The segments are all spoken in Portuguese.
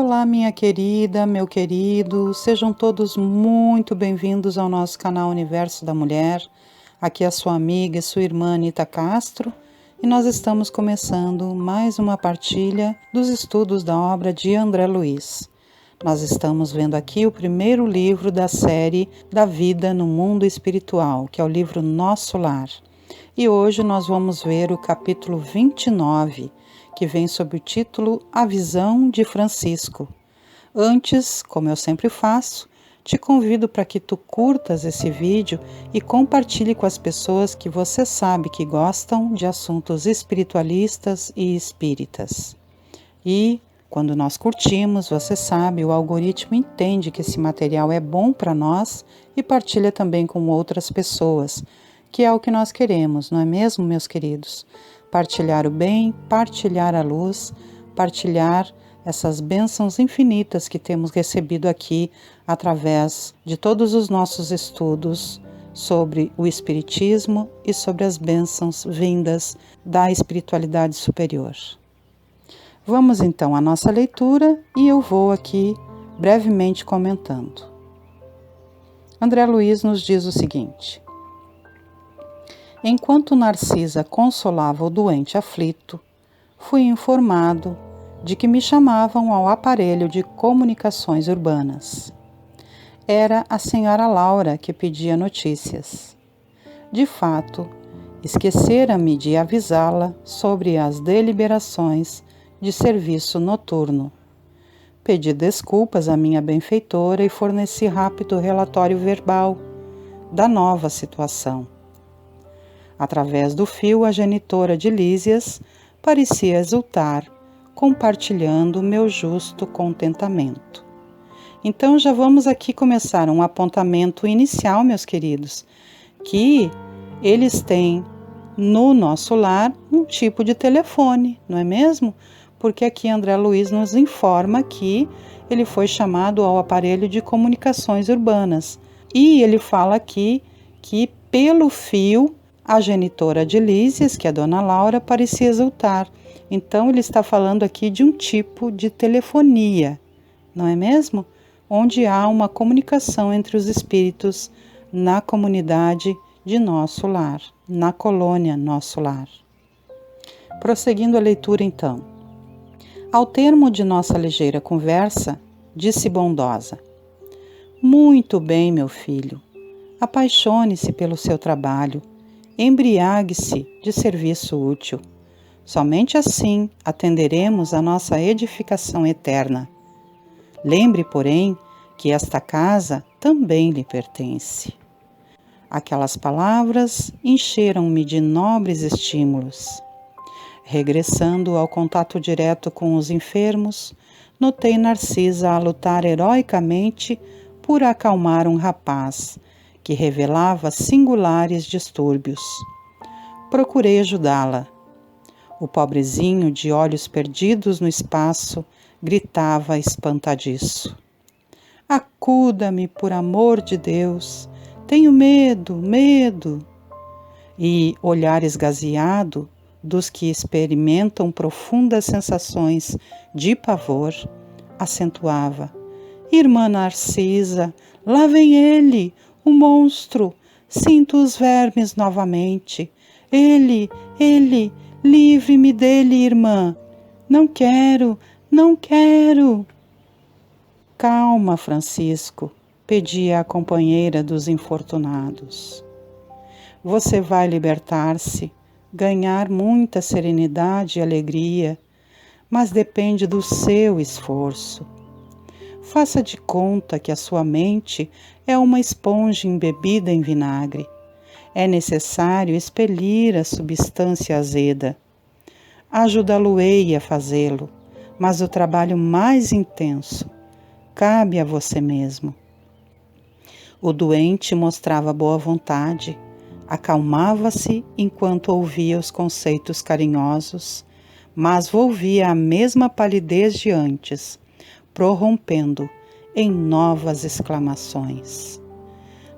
Olá, minha querida, meu querido, sejam todos muito bem-vindos ao nosso canal Universo da Mulher. Aqui é a sua amiga e sua irmã Anita Castro e nós estamos começando mais uma partilha dos estudos da obra de André Luiz. Nós estamos vendo aqui o primeiro livro da série da vida no mundo espiritual, que é o livro Nosso Lar. E hoje nós vamos ver o capítulo 29, que vem sob o título A Visão de Francisco. Antes, como eu sempre faço, te convido para que tu curtas esse vídeo e compartilhe com as pessoas que você sabe que gostam de assuntos espiritualistas e espíritas. E, quando nós curtimos, você sabe, o algoritmo entende que esse material é bom para nós e partilha também com outras pessoas, que é o que nós queremos, não é mesmo, meus queridos? Partilhar o bem, partilhar a luz, partilhar essas bênçãos infinitas que temos recebido aqui através de todos os nossos estudos sobre o Espiritismo e sobre as bênçãos vindas da espiritualidade superior. Vamos então à nossa leitura e eu vou aqui brevemente comentando. André Luiz nos diz o seguinte: enquanto Narcisa consolava o doente aflito, fui informado de que me chamavam ao aparelho de comunicações urbanas. Era a senhora Laura que pedia notícias. De fato, esquecera-me de avisá-la sobre as deliberações de serviço noturno. Pedi desculpas à minha benfeitora e forneci rápido relatório verbal da nova situação. Através do fio, a genitora de Lísias parecia exultar, compartilhando meu justo contentamento. Então já vamos aqui começar um apontamento inicial, meus queridos, que eles têm no Nosso Lar um tipo de telefone, não é mesmo? Porque aqui André Luiz nos informa que ele foi chamado ao aparelho de comunicações urbanas. E ele fala aqui que pelo fio a genitora de Lísias, que é a dona Laura, parecia exultar. Então ele está falando aqui de um tipo de telefonia, não é mesmo? Onde há uma comunicação entre os espíritos na comunidade de Nosso Lar, na colônia Nosso Lar. Prosseguindo a leitura então. Ao termo de nossa ligeira conversa, disse bondosa: muito bem, meu filho. Apaixone-se pelo seu trabalho. Embriague-se de serviço útil. Somente assim atenderemos à nossa edificação eterna. Lembre, porém, que esta casa também lhe pertence. Aquelas palavras encheram-me de nobres estímulos. Regressando ao contato direto com os enfermos, notei Narcisa a lutar heroicamente por acalmar um rapaz que revelava singulares distúrbios. Procurei ajudá-la. O pobrezinho, de olhos perdidos no espaço, gritava espantadiço: acuda-me, por amor de Deus! Tenho medo, medo! E, olhar esgazeado dos que experimentam profundas sensações de pavor, acentuava: irmã Narcisa, lá vem ele! O monstro! Sinto os vermes novamente. Ele, livre-me dele, irmã. Não quero, não quero. Calma, Francisco, pedia a companheira dos infortunados. Você vai libertar-se, ganhar muita serenidade e alegria, mas depende do seu esforço. Faça de conta que a sua mente é uma esponja embebida em vinagre. É necessário expelir a substância azeda. Ajudá-lo-ei a fazê-lo, mas o trabalho mais intenso cabe a você mesmo. O doente mostrava boa vontade, acalmava-se enquanto ouvia os conceitos carinhosos, mas volvia a mesma palidez de antes, prorrompendo em novas exclamações.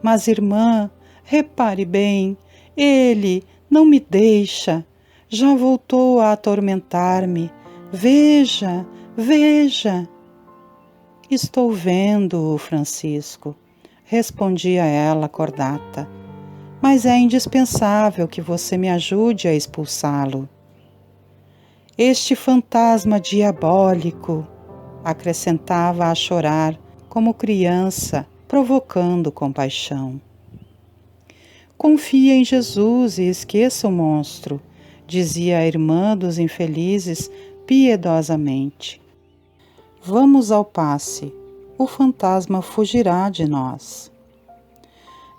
Mas, irmã, repare bem, ele não me deixa, já voltou a atormentar-me. Veja, veja. Estou vendo-o, Francisco, respondia ela acordata, mas é indispensável que você me ajude a expulsá-lo. Este fantasma diabólico, acrescentava a chorar como criança, provocando compaixão. Confia em Jesus e esqueça o monstro, dizia a irmã dos infelizes piedosamente. Vamos ao passe, o fantasma fugirá de nós.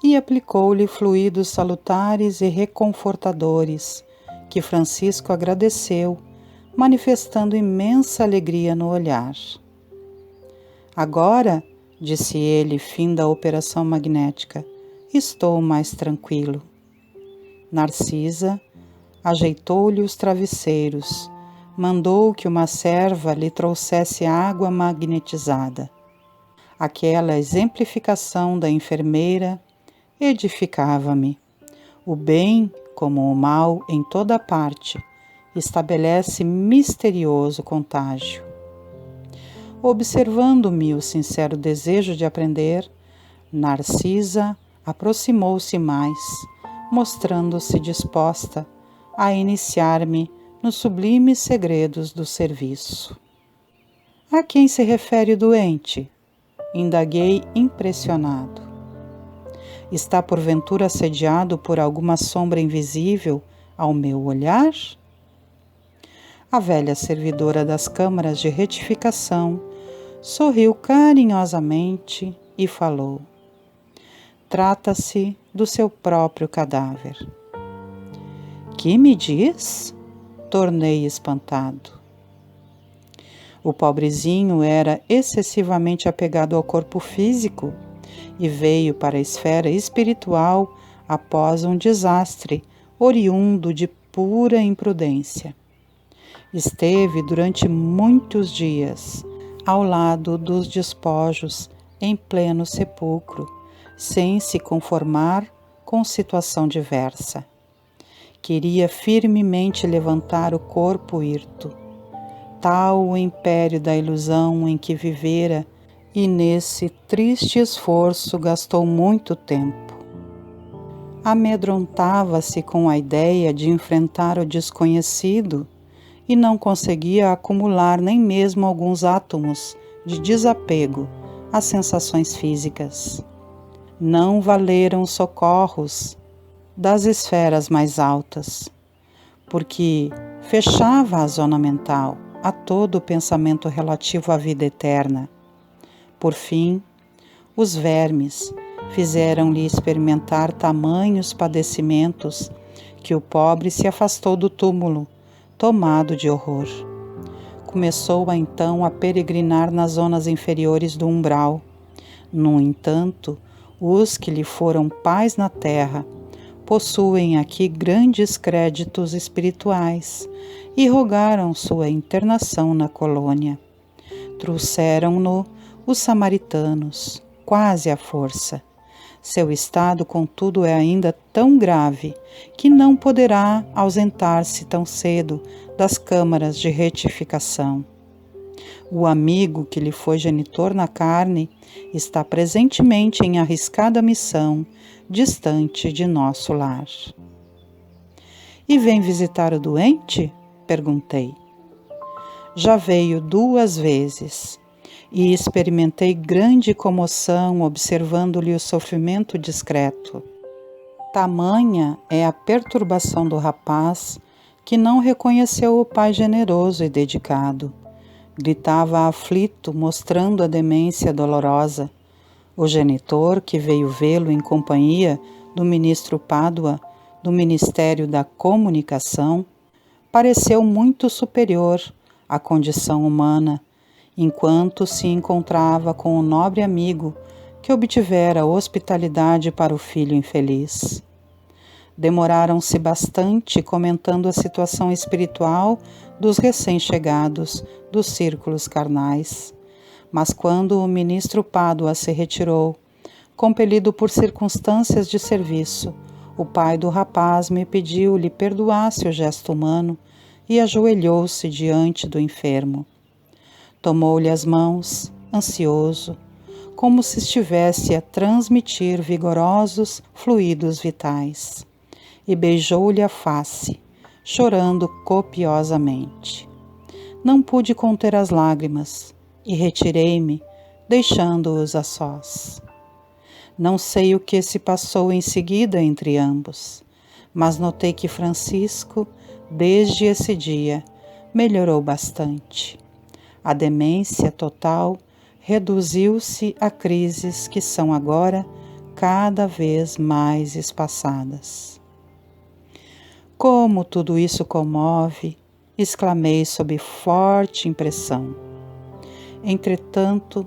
E aplicou-lhe fluidos salutares e reconfortadores, que Francisco agradeceu, manifestando imensa alegria no olhar. Agora, disse ele, fim da operação magnética, estou mais tranquilo. Narcisa ajeitou-lhe os travesseiros, mandou que uma serva lhe trouxesse água magnetizada. Aquela exemplificação da enfermeira edificava-me. O bem, como o mal, em toda parte, estabelece misterioso contágio. Observando-me o sincero desejo de aprender, Narcisa aproximou-se mais, mostrando-se disposta a iniciar-me nos sublimes segredos do serviço. A quem se refere o doente? Indaguei impressionado. Está porventura assediado por alguma sombra invisível ao meu olhar? A velha servidora das câmaras de retificação sorriu carinhosamente e falou: trata-se do seu próprio cadáver. Que me diz? Tornei espantado. O pobrezinho era excessivamente apegado ao corpo físico e veio para a esfera espiritual após um desastre oriundo de pura imprudência. Esteve durante muitos dias ao lado dos despojos em pleno sepulcro, sem se conformar com situação diversa. Queria firmemente levantar o corpo hirto. Tal o império da ilusão em que vivera, e nesse triste esforço gastou muito tempo. Amedrontava-se com a ideia de enfrentar o desconhecido e não conseguia acumular nem mesmo alguns átomos de desapego às sensações físicas. Não valeram socorros das esferas mais altas, porque fechava a zona mental a todo o pensamento relativo à vida eterna. Por fim, os vermes fizeram-lhe experimentar tamanhos padecimentos que o pobre se afastou do túmulo, tomado de horror. Começou então a peregrinar nas zonas inferiores do umbral. No entanto, os que lhe foram pais na terra possuem aqui grandes créditos espirituais e rogaram sua internação na colônia. Trouxeram-no os samaritanos, quase à força. Seu estado, contudo, é ainda tão grave que não poderá ausentar-se tão cedo das câmaras de retificação. O amigo que lhe foi genitor na carne está presentemente em arriscada missão, distante de nosso lar. E vem visitar o doente? Perguntei. Já veio 2 vezes e experimentei grande comoção observando-lhe o sofrimento discreto. Tamanha é a perturbação do rapaz que não reconheceu o pai generoso e dedicado. Gritava aflito, mostrando a demência dolorosa. O genitor, que veio vê-lo em companhia do ministro Pádua, do Ministério da Comunicação, pareceu muito superior à condição humana, enquanto se encontrava com o nobre amigo que obtivera hospitalidade para o filho infeliz. Demoraram-se bastante comentando a situação espiritual dos recém-chegados dos círculos carnais. Mas quando o ministro Pádua se retirou, compelido por circunstâncias de serviço, o pai do rapaz me pediu lhe perdoasse o gesto humano e ajoelhou-se diante do enfermo. Tomou-lhe as mãos ansioso, como se estivesse a transmitir vigorosos fluidos vitais, e beijou-lhe a face, chorando copiosamente. Não pude conter as lágrimas e retirei-me, deixando-os a sós. Não sei o que se passou em seguida entre ambos, mas notei que Francisco, desde esse dia, melhorou bastante. A demência total reduziu-se a crises que são agora cada vez mais espaçadas. Como tudo isso comove, exclamei sob forte impressão. Entretanto,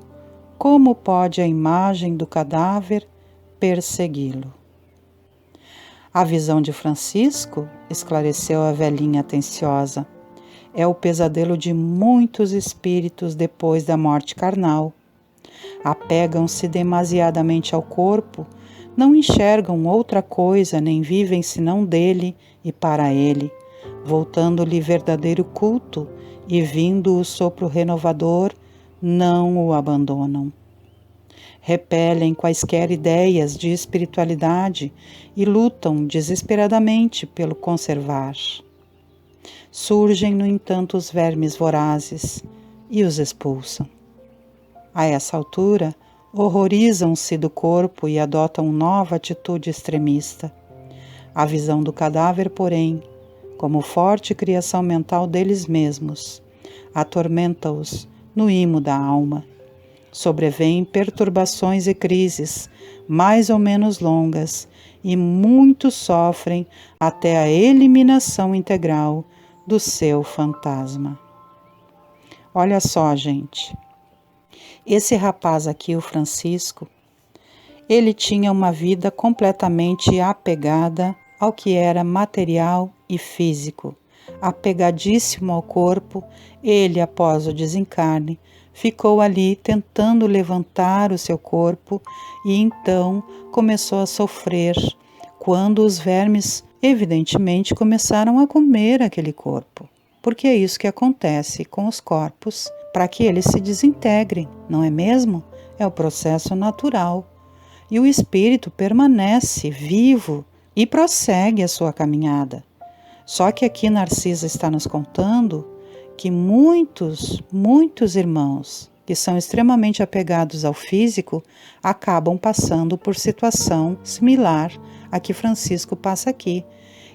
como pode a imagem do cadáver persegui-lo? A visão de Francisco, esclareceu a velhinha atenciosa, é o pesadelo de muitos espíritos depois da morte carnal. Apegam-se demasiadamente ao corpo, não enxergam outra coisa nem vivem senão dele e para ele, voltando-lhe verdadeiro culto e vindo o sopro renovador, não o abandonam. Repelem quaisquer ideias de espiritualidade e lutam desesperadamente pelo conservar. Surgem, no entanto, os vermes vorazes e os expulsam. A essa altura, horrorizam-se do corpo e adotam nova atitude extremista. A visão do cadáver, porém, como forte criação mental deles mesmos, atormenta-os no imo da alma. Sobrevêm perturbações e crises, mais ou menos longas, e muitos sofrem até a eliminação integral do seu fantasma. Olha só, gente. Esse rapaz aqui, o Francisco, ele tinha uma vida completamente apegada ao que era material e físico. Apegadíssimo ao corpo, ele, após o desencarne, ficou ali tentando levantar o seu corpo e então começou a sofrer quando os vermes, evidentemente, começaram a comer aquele corpo. Porque é isso que acontece com os corpos para que eles se desintegrem, não é mesmo? É o processo natural. E o espírito permanece vivo e prossegue a sua caminhada. Só que aqui Narcisa está nos contando que muitos irmãos que são extremamente apegados ao físico acabam passando por situação similar à que Francisco passa aqui,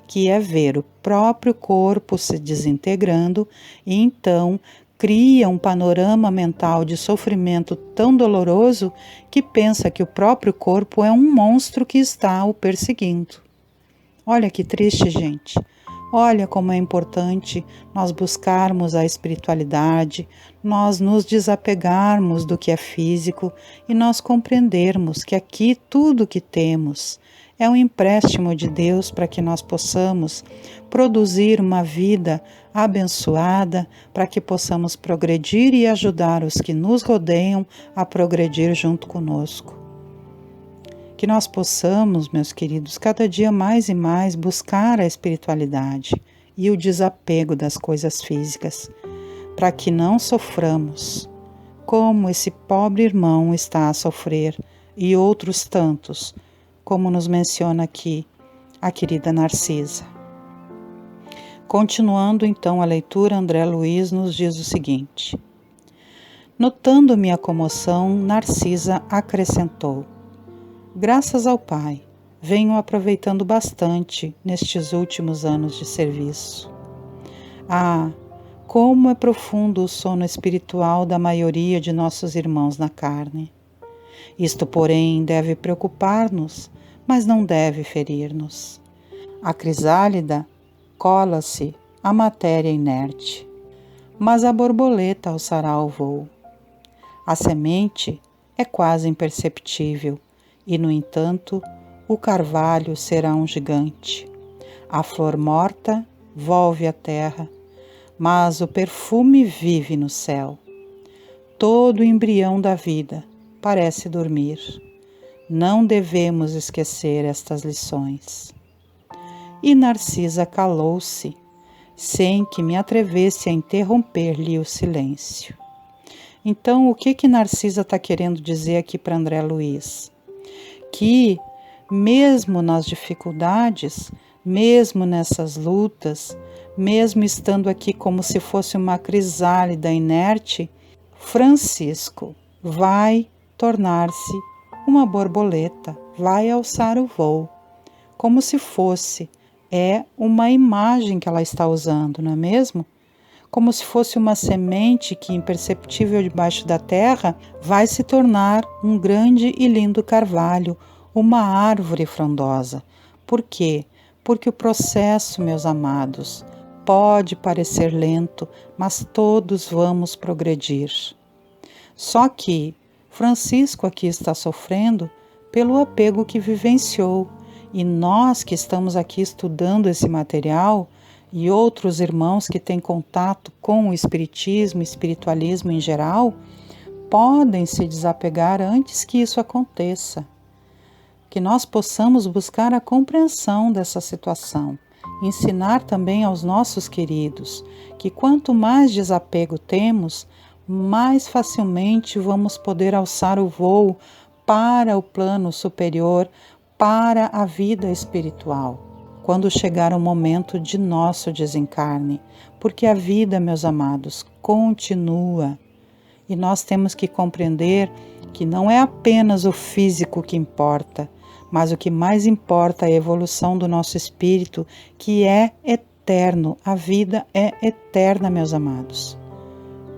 que é ver o próprio corpo se desintegrando e então cria um panorama mental de sofrimento tão doloroso que pensa que o próprio corpo é um monstro que está o perseguindo. Olha que triste, gente. Olha como é importante nós buscarmos a espiritualidade, nós nos desapegarmos do que é físico e nós compreendermos que aqui tudo que temos é um empréstimo de Deus para que nós possamos produzir uma vida abençoada, para que possamos progredir e ajudar os que nos rodeiam a progredir junto conosco. Que nós possamos, meus queridos, cada dia mais e mais buscar a espiritualidade e o desapego das coisas físicas, para que não soframos como esse pobre irmão está a sofrer e outros tantos, como nos menciona aqui a querida Narcisa. Continuando então a leitura, André Luiz nos diz o seguinte: notando minha comoção, Narcisa acrescentou: graças ao Pai, venho aproveitando bastante nestes últimos anos de serviço. Ah, como é profundo o sono espiritual da maioria de nossos irmãos na carne. Isto, porém, deve preocupar-nos, mas não deve ferir-nos. A crisálida cola-se à matéria inerte, mas a borboleta alçará o voo. A semente é quase imperceptível, e, no entanto, o carvalho será um gigante. A flor morta volve à terra, mas o perfume vive no céu. Todo o embrião da vida parece dormir. Não devemos esquecer estas lições. E Narcisa calou-se, sem que me atrevesse a interromper-lhe o silêncio. Então, o que Narcisa está querendo dizer aqui para André Luiz? Que mesmo nas dificuldades, mesmo nessas lutas, mesmo estando aqui como se fosse uma crisálida inerte, Francisco vai tornar-se uma borboleta, vai alçar o voo, como se fosse, é uma imagem que ela está usando, não é mesmo? Como se fosse uma semente que, imperceptível debaixo da terra, vai se tornar um grande e lindo carvalho, uma árvore frondosa. Por quê? Porque o processo, meus amados, pode parecer lento, mas todos vamos progredir. Só que Francisco aqui está sofrendo pelo apego que vivenciou, e nós que estamos aqui estudando esse material e outros irmãos que têm contato com o espiritismo, espiritualismo em geral, podem se desapegar antes que isso aconteça. Que nós possamos buscar a compreensão dessa situação, ensinar também aos nossos queridos que quanto mais desapego temos, mais facilmente vamos poder alçar o voo para o plano superior, para a vida espiritual, quando chegar o momento de nosso desencarne, porque a vida, meus amados, continua. E nós temos que compreender que não é apenas o físico que importa, mas o que mais importa é a evolução do nosso espírito, que é eterno. A vida é eterna, meus amados.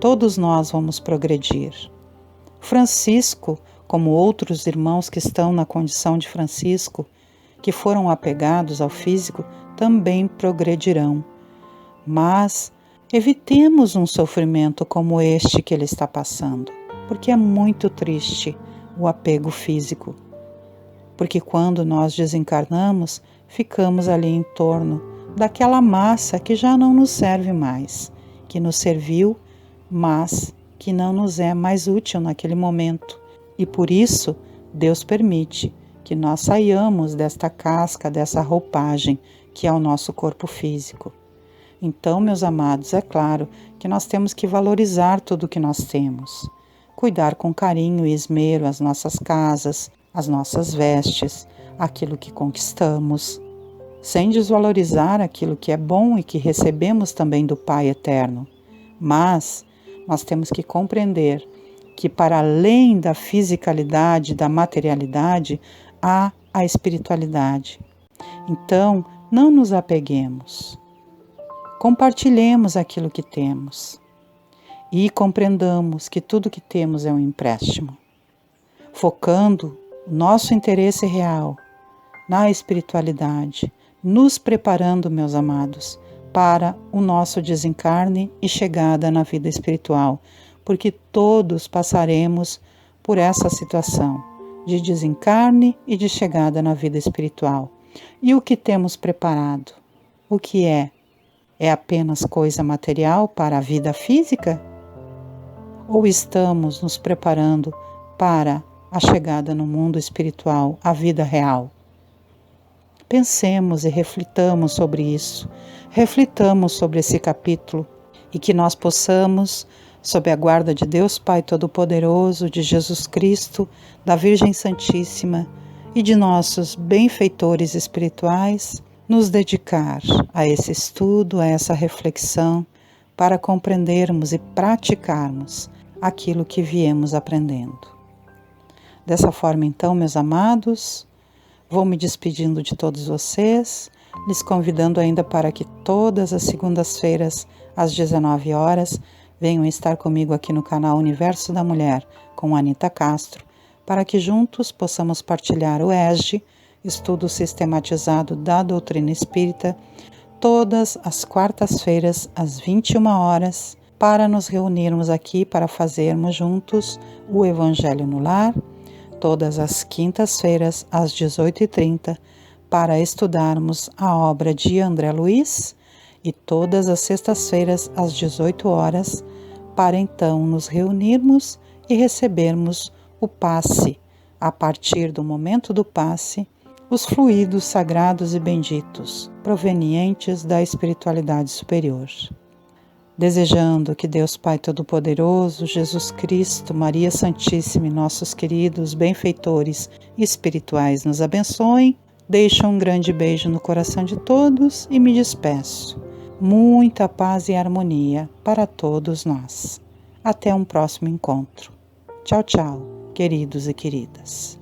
Todos nós vamos progredir. Francisco, como outros irmãos que estão na condição de Francisco, que foram apegados ao físico, também progredirão. Mas evitemos um sofrimento como este que ele está passando, porque é muito triste o apego físico. Porque quando nós desencarnamos, ficamos ali em torno daquela massa que já não nos serve mais, que nos serviu, mas que não nos é mais útil naquele momento. E por isso, Deus permite que nós saiamos desta casca, dessa roupagem que é o nosso corpo físico. Então, meus amados, é claro que nós temos que valorizar tudo o que nós temos, cuidar com carinho e esmero as nossas casas, as nossas vestes, aquilo que conquistamos, sem desvalorizar aquilo que é bom e que recebemos também do Pai Eterno. Mas nós temos que compreender que para além da fisicalidade, da materialidade, há a espiritualidade. Então, não nos apeguemos. Compartilhemos aquilo que temos e compreendamos que tudo que temos é um empréstimo, focando o nosso interesse real na espiritualidade, nos preparando, meus amados, para o nosso desencarne e chegada na vida espiritual, porque todos passaremos por essa situação de desencarne e de chegada na vida espiritual. E o que temos preparado? O que é? É apenas coisa material para a vida física? Ou estamos nos preparando para a chegada no mundo espiritual, a vida real? Pensemos e reflitamos sobre isso, reflitamos sobre esse capítulo e que nós possamos, sob a guarda de Deus Pai Todo-Poderoso, de Jesus Cristo, da Virgem Santíssima e de nossos benfeitores espirituais, nos dedicar a esse estudo, a essa reflexão, para compreendermos e praticarmos aquilo que viemos aprendendo. Dessa forma, então, meus amados, vou me despedindo de todos vocês, lhes convidando ainda para que todas as segundas-feiras, às 19 horas, venham estar comigo aqui no canal Universo da Mulher, com Anita Castro, para que juntos possamos partilhar o ESG, Estudo Sistematizado da Doutrina Espírita, todas as quartas-feiras, às 21 horas, para nos reunirmos aqui para fazermos juntos o Evangelho no Lar, todas as quintas-feiras, às 18h30, para estudarmos a obra de André Luiz, e todas as sextas-feiras, às 18 horas, para então nos reunirmos e recebermos o passe, a partir do momento do passe, os fluidos sagrados e benditos, provenientes da espiritualidade superior. Desejando que Deus Pai Todo-Poderoso, Jesus Cristo, Maria Santíssima e nossos queridos benfeitores espirituais nos abençoem, deixo um grande beijo no coração de todos e me despeço. Muita paz e harmonia para todos nós. Até um próximo encontro. Tchau, tchau, queridos e queridas.